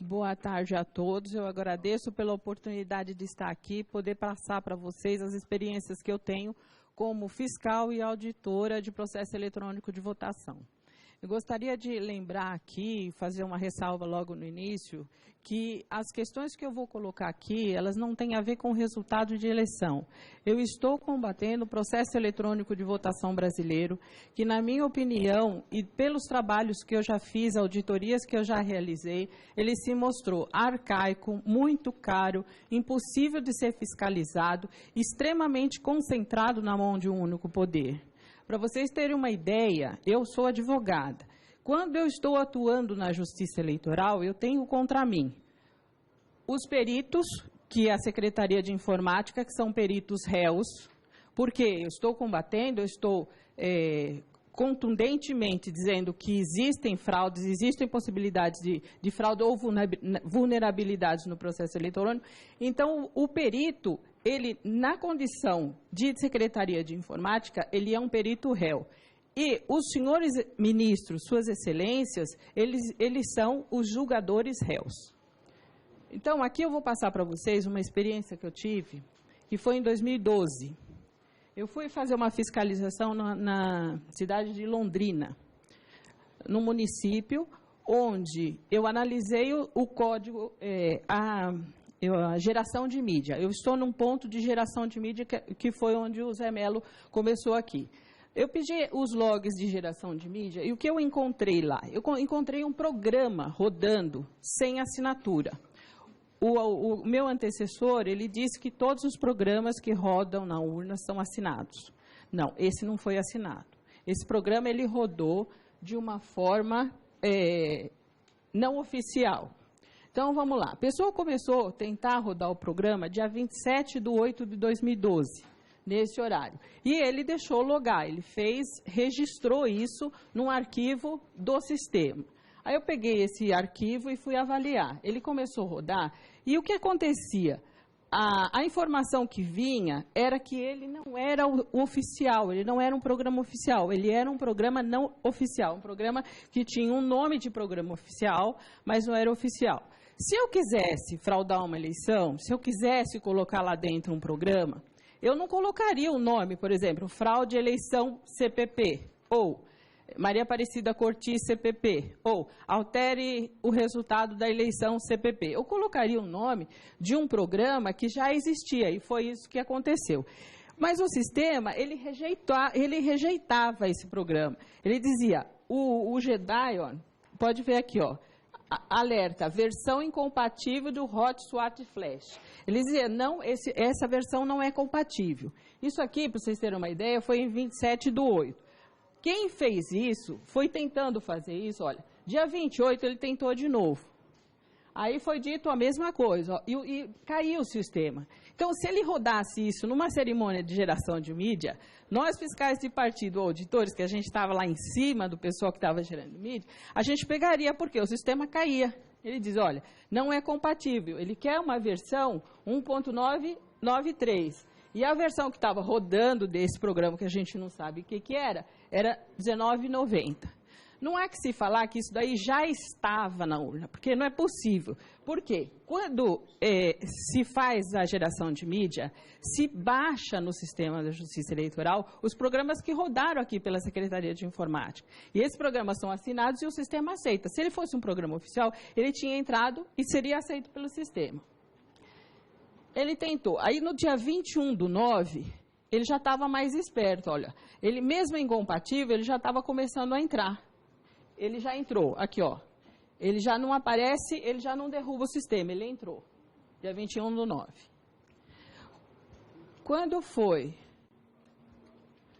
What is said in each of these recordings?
Boa tarde a todos. Eu agradeço pela oportunidade de estar aqui, poder passar para vocês as experiências que eu tenho como fiscal e auditora de processo eletrônico de votação. Eu gostaria de lembrar aqui, fazer uma ressalva logo no início, que as questões que eu vou colocar aqui, elas não têm a ver com o resultado de eleição. Eu estou combatendo o processo eletrônico de votação brasileiro, que, na minha opinião, e pelos trabalhos que eu já fiz, auditorias que eu já realizei, ele se mostrou arcaico, muito caro, impossível de ser fiscalizado, extremamente concentrado na mão de um único poder. Para vocês terem uma ideia, eu sou advogada. Quando eu estou atuando na Justiça Eleitoral, eu tenho contra mim os peritos, que é a Secretaria de Informática, que são peritos réus, porque eu estou combatendo, eu estou contundentemente dizendo que existem fraudes, existem possibilidades de fraude ou vulnerabilidades no processo eletrônico. Então, o perito, ele, na condição de Secretaria de Informática, ele é um perito réu. E os senhores ministros, suas excelências, eles são os julgadores réus. Então, aqui eu vou passar para vocês uma experiência que eu tive, que foi em 2012. Eu fui fazer uma fiscalização na cidade de Londrina, no município, onde eu analisei o código, a geração de mídia. Eu estou num ponto de geração de mídia que foi onde o Zé Melo começou aqui. Eu pedi os logs de geração de mídia e o que eu encontrei lá? Eu encontrei um programa rodando sem assinatura. O meu antecessor, ele disse que todos os programas que rodam na urna são assinados. Não, esse não foi assinado. Esse programa, ele rodou de uma forma não oficial. Então, vamos lá. A pessoa começou a tentar rodar o programa dia 27/8/2012, nesse horário. E ele deixou logar, ele registrou isso num arquivo do sistema. Aí eu peguei esse arquivo e fui avaliar. Ele começou a rodar e o que acontecia? A informação que vinha era que ele não era o oficial, ele não era um programa oficial, ele era um programa não oficial, um programa que tinha um nome de programa oficial, mas não era oficial. Se eu quisesse fraudar uma eleição, se eu quisesse colocar lá dentro um programa, eu não colocaria o nome, por exemplo, fraude eleição CPP, ou Maria Aparecida Cortis CPP, ou altere o resultado da eleição CPP. Eu colocaria o nome de um programa que já existia, e foi isso que aconteceu. Mas o sistema, ele rejeitava esse programa. Ele dizia, o Gedeon, pode ver aqui, ó, alerta, versão incompatível do Hot Swat Flash. Ele dizia, não, essa versão não é compatível. Isso aqui, para vocês terem uma ideia, foi em 27/8. Quem fez isso, foi tentando fazer isso, olha, dia 28 ele tentou de novo. Aí foi dito a mesma coisa, ó, e caiu o sistema. Então, se ele rodasse isso numa cerimônia de geração de mídia, nós fiscais de partido, auditores, que a gente estava lá em cima do pessoal que estava gerando mídia, a gente pegaria porque o sistema caía. Ele diz, olha, não é compatível, ele quer uma versão 1.993. E a versão que estava rodando desse programa, que a gente não sabe o que era 19,90. Não há que se falar que isso daí já estava na urna, porque não é possível. Por quê? Quando se faz a geração de mídia, se baixa no sistema da Justiça Eleitoral os programas que rodaram aqui pela Secretaria de Informática. E esses programas são assinados e o sistema aceita. Se ele fosse um programa oficial, ele tinha entrado e seria aceito pelo sistema. Ele tentou. Aí, no dia 21/9, ele já estava mais esperto, olha. Ele, mesmo incompatível, ele já estava começando a entrar. Ele já entrou, aqui, ó. Ele já não aparece, ele já não derruba o sistema, ele entrou. Dia 21/9. Quando foi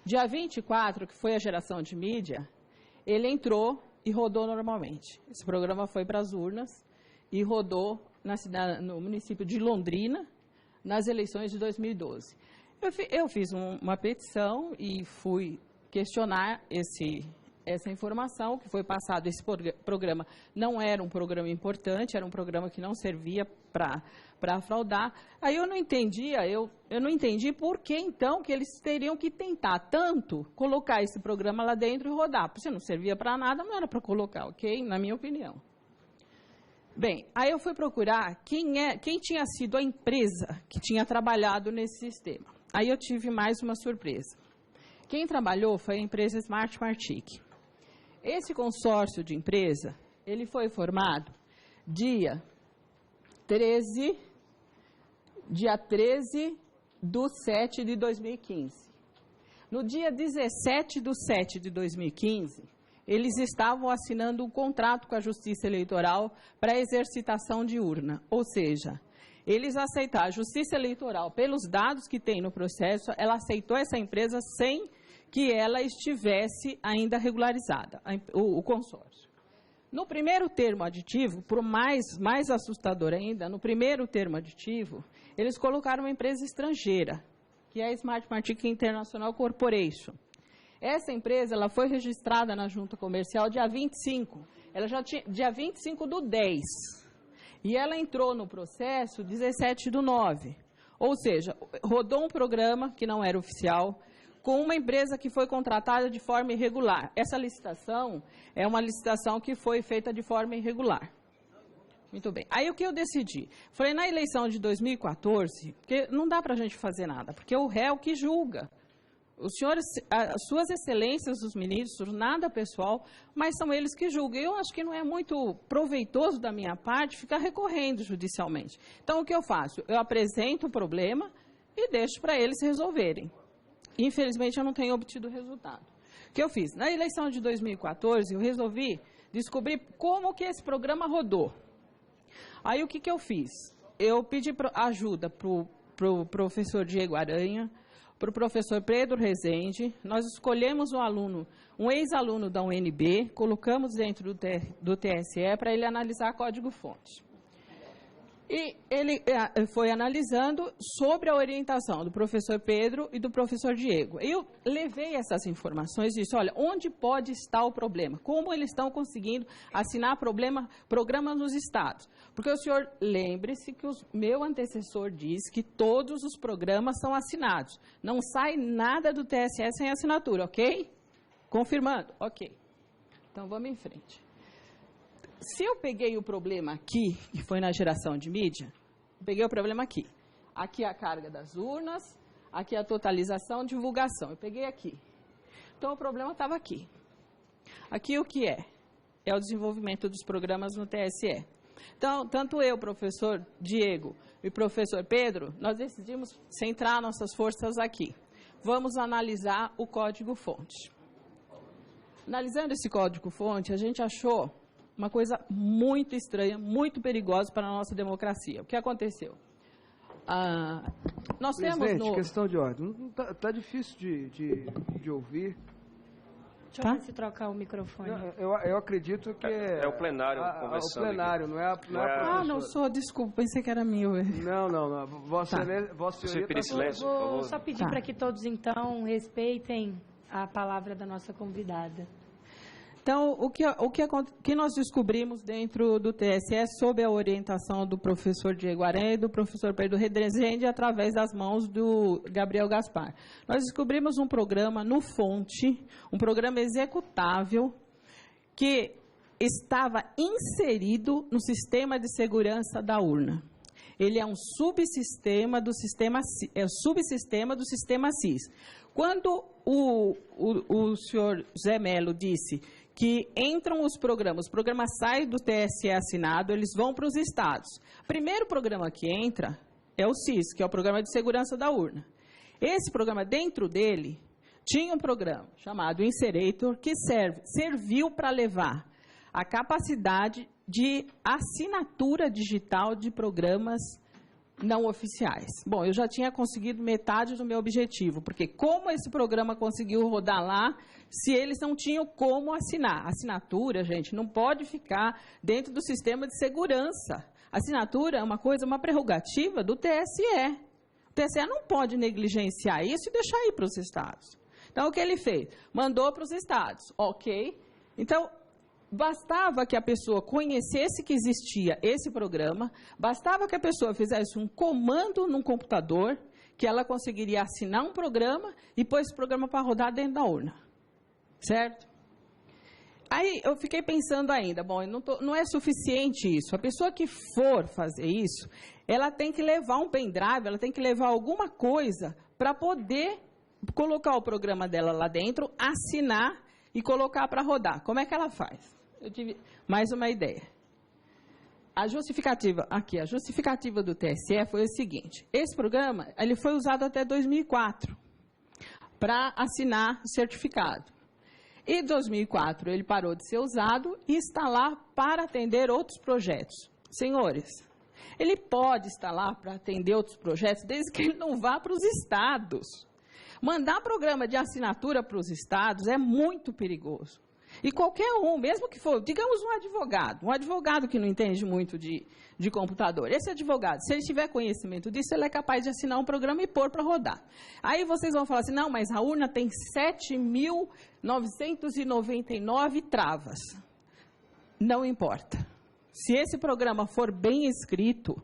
dia 24, que foi a geração de mídia, ele entrou e rodou normalmente. Esse programa foi para as urnas e rodou no município de Londrina, nas eleições de 2012. Eu fiz uma petição e fui questionar essa informação que foi passado. Esse programa não era um programa importante, era um programa que não servia para fraudar. Aí eu não entendi por que, então, que eles teriam que tentar tanto colocar esse programa lá dentro e rodar. Porque não servia para nada, não era para colocar, ok? Na minha opinião. Bem, aí eu fui procurar quem tinha sido a empresa que tinha trabalhado nesse sistema. Aí eu tive mais uma surpresa. Quem trabalhou foi a empresa Smart Martic. Esse consórcio de empresa, ele foi formado dia 13 de 7 de 2015. No dia 17 de 7 de 2015, eles estavam assinando um contrato com a Justiça Eleitoral para exercitação de urna. Ou seja, eles aceitaram, a Justiça Eleitoral, pelos dados que tem no processo, ela aceitou essa empresa sem que ela estivesse ainda regularizada, o consórcio. No primeiro termo aditivo, por mais assustador ainda, no primeiro termo aditivo, eles colocaram uma empresa estrangeira, que é a Smart Martic International Corporation. Essa empresa ela foi registrada na Junta Comercial dia 25, ela já tinha, dia 25 do 10, e ela entrou no processo 17 do 9, ou seja, rodou um programa que não era oficial, com uma empresa que foi contratada de forma irregular. Essa licitação é uma licitação que foi feita de forma irregular. Muito bem. Aí o que eu decidi? Falei, na eleição de 2014, porque não dá para a gente fazer nada, porque o réu que julga. Os senhores, as suas excelências, os ministros, nada pessoal, mas são eles que julgam. Eu acho que não é muito proveitoso da minha parte ficar recorrendo judicialmente. Então, o que eu faço? Eu apresento o problema e deixo para eles resolverem. Infelizmente, eu não tenho obtido resultado. O que eu fiz? Na eleição de 2014, eu resolvi descobrir como que esse programa rodou. Aí, o que eu fiz? Eu pedi ajuda para o professor Diego Aranha, para o professor Pedro Rezende. Nós escolhemos um aluno, um ex-aluno da UNB, colocamos dentro do TSE para ele analisar código-fonte. E ele foi analisando sobre a orientação do professor Pedro e do professor Diego. Eu levei essas informações e disse, olha, onde pode estar o problema? Como eles estão conseguindo assinar programas nos estados? Porque o senhor, lembre-se que o meu antecessor disse que todos os programas são assinados. Não sai nada do TSE sem assinatura, ok? Confirmando? Ok. Então, vamos em frente. Se eu peguei o problema aqui, que foi na geração de mídia, eu peguei o problema aqui. Aqui a carga das urnas, aqui a totalização, divulgação. Eu peguei aqui. Então, o problema estava aqui. Aqui o que é? É o desenvolvimento dos programas no TSE. Então, tanto eu, professor Diego e professor Pedro, nós decidimos centrar nossas forças aqui. Vamos analisar o código-fonte. Analisando esse código-fonte, a gente achou uma coisa muito estranha, muito perigosa para a nossa democracia. O que aconteceu? Nós Presidente, temos questão de ordem. Está difícil de ouvir. Deixa eu ver se trocar o microfone. Eu acredito que... É o plenário conversando. O plenário, aqui. Não é a professora. não sou, desculpa, pensei que era meu. Não. Vossa Senhoria... Você pedir silêncio, por favor. Vou só pedir para que todos, então, respeitem a palavra da nossa convidada. Então, o que nós descobrimos dentro do TSE sob a orientação do professor Diego Aranha e do professor Pedro Rezende, através das mãos do Gabriel Gaspar. Nós descobrimos um programa no Fonte, um programa executável, que estava inserido no sistema de segurança da urna. Ele é um subsistema do sistema SIS. Quando o senhor Zé Melo disse que entram os programas, o programa sai do TSE assinado, eles vão para os estados. O primeiro programa que entra é o SIS, que é o Programa de Segurança da Urna. Esse programa, dentro dele, tinha um programa chamado Inserator, que serviu para levar a capacidade de assinatura digital de programas não oficiais. Bom, eu já tinha conseguido metade do meu objetivo, porque como esse programa conseguiu rodar lá, se eles não tinham como assinar? Assinatura, gente, não pode ficar dentro do sistema de segurança. Assinatura é uma prerrogativa do TSE. O TSE não pode negligenciar isso e deixar ir para os estados. Então, o que ele fez? Mandou para os estados, ok? Então, bastava que a pessoa conhecesse que existia esse programa, bastava que a pessoa fizesse um comando num computador, que ela conseguiria assinar um programa e pôr esse programa para rodar dentro da urna. Certo? Aí eu fiquei pensando ainda, bom, não é suficiente isso. A pessoa que for fazer isso, ela tem que levar um pendrive, ela tem que levar alguma coisa para poder colocar o programa dela lá dentro, assinar e colocar para rodar. Como é que ela faz? Eu tive mais uma ideia. A justificativa do TSE foi o seguinte: esse programa ele foi usado até 2004 para assinar certificado. Em 2004 ele parou de ser usado e está lá para atender outros projetos. Senhores, ele pode estar lá para atender outros projetos desde que ele não vá para os estados. Mandar programa de assinatura para os estados é muito perigoso. E qualquer um, mesmo que for, digamos um advogado que não entende muito de computador, esse advogado, se ele tiver conhecimento disso, ele é capaz de assinar um programa e pôr para rodar. Aí vocês vão falar assim, não, mas a urna tem 7.999 travas. Não importa. Se esse programa for bem escrito,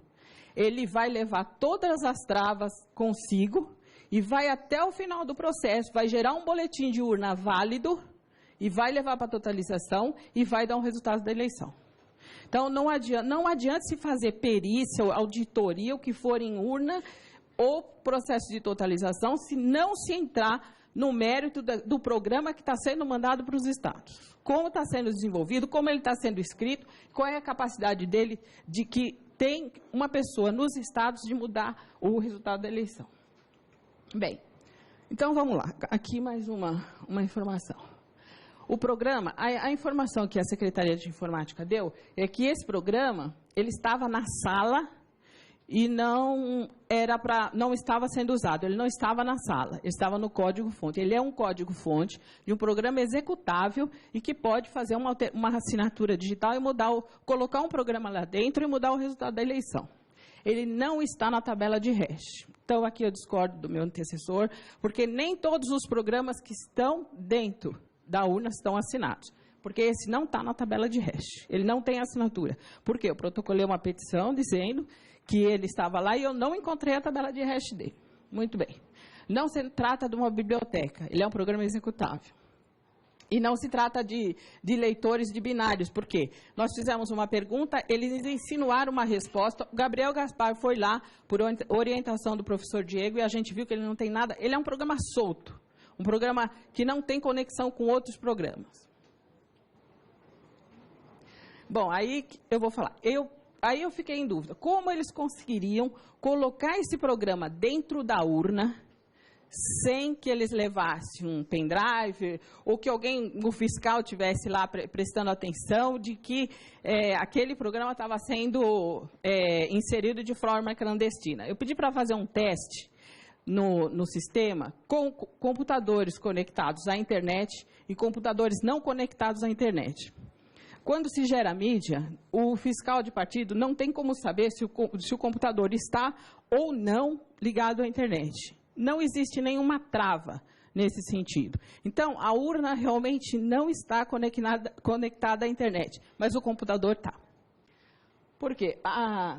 ele vai levar todas as travas consigo e vai até o final do processo, vai gerar um boletim de urna válido, e vai levar para a totalização e vai dar um resultado da eleição. Então, não adianta se fazer perícia, ou auditoria, o que for em urna, ou processo de totalização, se não se entrar no mérito do programa que está sendo mandado para os estados. Como está sendo desenvolvido, como ele está sendo escrito, qual é a capacidade dele de que tem uma pessoa nos estados de mudar o resultado da eleição. Bem, então vamos lá. Aqui mais uma informação. O programa, a informação que a Secretaria de Informática deu é que esse programa, ele estava na sala e não estava sendo usado, ele não estava na sala, ele estava no código-fonte. Ele é um código-fonte de um programa executável e que pode fazer uma assinatura digital e colocar um programa lá dentro e mudar o resultado da eleição. Ele não está na tabela de hash. Então, aqui eu discordo do meu antecessor, porque nem todos os programas que estão dentro da urna estão assinados, porque esse não está na tabela de hash, ele não tem assinatura. Por quê? Eu protocolei uma petição dizendo que ele estava lá e eu não encontrei a tabela de hash dele. Muito bem. Não se trata de uma biblioteca, ele é um programa executável. E não se trata de leitores de binários, por quê? Nós fizemos uma pergunta, eles insinuaram uma resposta, o Gabriel Gaspar foi lá por orientação do professor Diego e a gente viu que ele não tem nada, ele é um programa solto. Um programa que não tem conexão com outros programas. Bom, aí eu vou falar. Aí eu fiquei em dúvida. Como eles conseguiriam colocar esse programa dentro da urna sem que eles levassem um pendrive ou que o fiscal estivesse lá prestando atenção de que aquele programa estava sendo inserido de forma clandestina? Eu pedi para fazer um teste no sistema com computadores conectados à internet e computadores não conectados à internet. Quando se gera mídia, o fiscal de partido não tem como saber se o computador está ou não ligado à internet. Não existe nenhuma trava nesse sentido. Então, a urna realmente não está conectada à internet, mas o computador está. Por quê?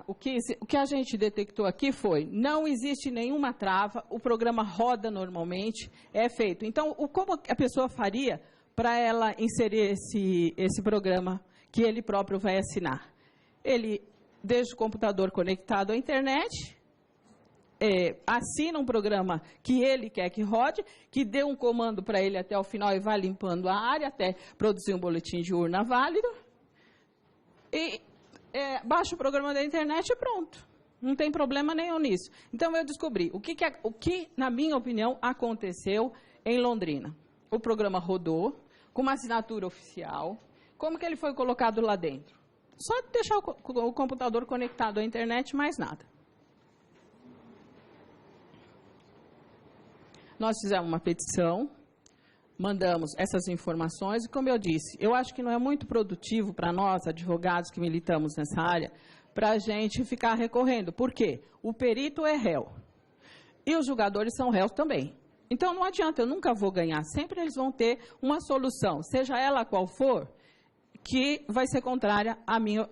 O que a gente detectou aqui foi, não existe nenhuma trava, o programa roda normalmente, é feito. Então, como a pessoa faria para ela inserir esse programa que ele próprio vai assinar? Ele deixa o computador conectado à internet, assina um programa que ele quer que rode, que dê um comando para ele até o final e vai limpando a área até produzir um boletim de urna válido, e baixa o programa da internet e pronto. Não tem problema nenhum nisso. Então, eu descobri o que, na minha opinião, aconteceu em Londrina. O programa rodou, com uma assinatura oficial. Como que ele foi colocado lá dentro? Só deixar o computador conectado à internet, mais nada. Nós fizemos uma petição, mandamos essas informações e, como eu disse, eu acho que não é muito produtivo para nós, advogados que militamos nessa área, para a gente ficar recorrendo. Por quê? O perito é réu e os julgadores são réus também. Então, não adianta, eu nunca vou ganhar. Sempre eles vão ter uma solução, seja ela qual for, que vai ser contrária à minha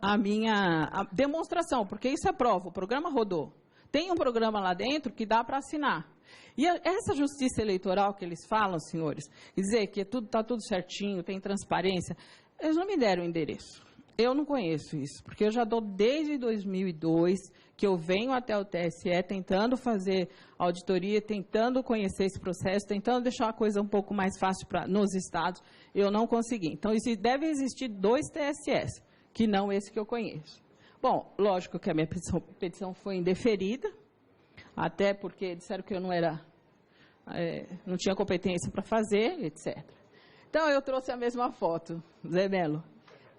demonstração, porque isso é prova, o programa rodou. Tem um programa lá dentro que dá para assinar. E essa justiça eleitoral que eles falam, senhores, dizer que está tudo certinho, tem transparência, Eles não me deram o endereço. Eu não conheço isso, porque eu já dou desde 2002 que eu venho até o TSE tentando fazer auditoria, tentando conhecer esse processo, tentando deixar a coisa um pouco mais fácil nos estados. Eu não consegui. Então, deve existir 2 TSEs, que não esse que eu conheço. Bom, lógico que a minha petição foi indeferida, até porque disseram que eu não tinha competência para fazer, etc. Então, eu trouxe a mesma foto, Zé Melo.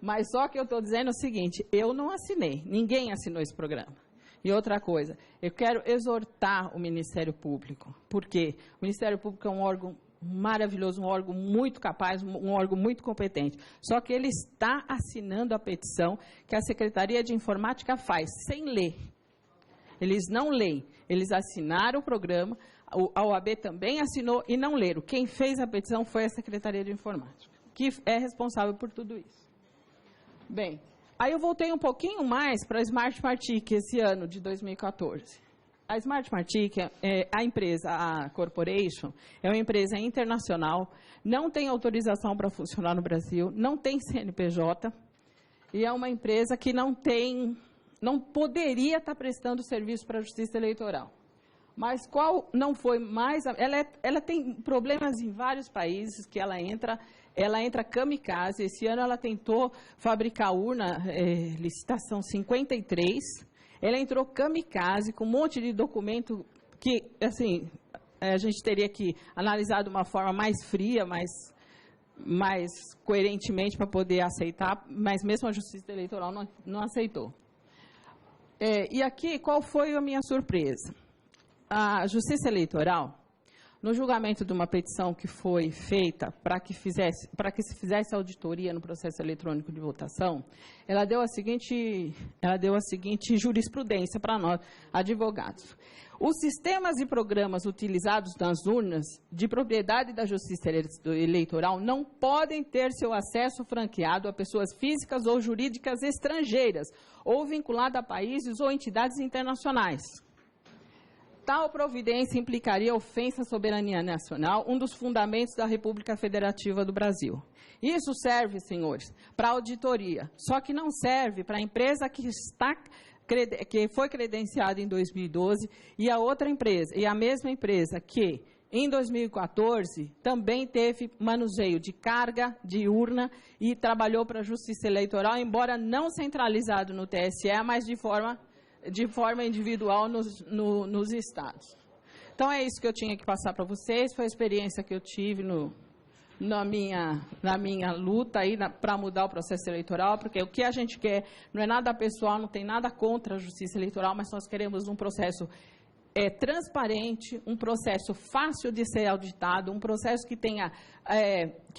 Mas só que eu estou dizendo o seguinte, eu não assinei, ninguém assinou esse programa. E outra coisa, eu quero exortar o Ministério Público, porque o Ministério Público é um órgão maravilhoso, um órgão muito capaz, um órgão muito competente. Só que ele está assinando a petição que a Secretaria de Informática faz, sem ler. Eles não leem, eles assinaram o programa, a OAB também assinou e não leram. Quem fez a petição foi a Secretaria de Informática, que é responsável por tudo isso. Bem, aí eu voltei um pouquinho mais para a Smart Martic esse ano de 2014. A Smart Martic, a empresa, a Corporation, é uma empresa internacional, não tem autorização para funcionar no Brasil, não tem CNPJ, e é uma empresa que não poderia estar prestando serviço para a Justiça Eleitoral. Mas qual não foi mais... Ela tem problemas em vários países que ela entra kamikaze. Esse ano ela tentou fabricar urna, licitação 53. Ela entrou kamikaze com um monte de documento que, assim, a gente teria que analisar de uma forma mais fria, mais coerentemente para poder aceitar, mas mesmo a Justiça Eleitoral não aceitou. E aqui, qual foi a minha surpresa? A Justiça Eleitoral, no julgamento de uma petição que foi feita para que se fizesse auditoria no processo eletrônico de votação, ela deu a seguinte jurisprudência para nós, advogados. Os sistemas e programas utilizados nas urnas de propriedade da Justiça Eleitoral não podem ter seu acesso franqueado a pessoas físicas ou jurídicas estrangeiras ou vinculado a países ou entidades internacionais. Tal providência implicaria ofensa à soberania nacional, um dos fundamentos da República Federativa do Brasil. Isso serve, senhores, para auditoria, só que não serve para a empresa que foi credenciada em 2012 e a outra empresa, e a mesma empresa que, em 2014, também teve manuseio de carga, de urna e trabalhou para a Justiça Eleitoral, embora não centralizado no TSE, mas de forma individual nos estados. Então, é isso que eu tinha que passar para vocês, foi a experiência que eu tive na minha luta para mudar o processo eleitoral, porque o que a gente quer não é nada pessoal, não tem nada contra a Justiça Eleitoral, mas nós queremos um processo transparente, um processo fácil de ser auditado, um processo que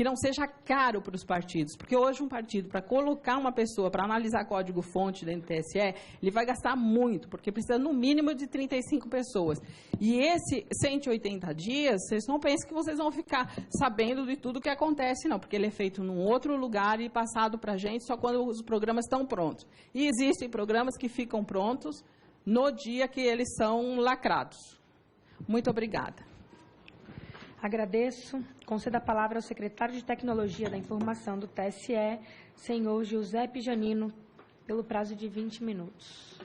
não seja caro para os partidos, porque hoje um partido, para colocar uma pessoa para analisar código-fonte dentro do TSE, ele vai gastar muito, porque precisa no mínimo de 35 pessoas. E esse 180 dias, vocês não pensem que vocês vão ficar sabendo de tudo o que acontece, não, porque ele é feito num outro lugar e passado para a gente só quando os programas estão prontos. E existem programas que ficam prontos no dia que eles são lacrados. Muito obrigada. Agradeço. Concedo a palavra ao secretário de Tecnologia da Informação do TSE, senhor Giuseppe Janino, pelo prazo de 20 minutos.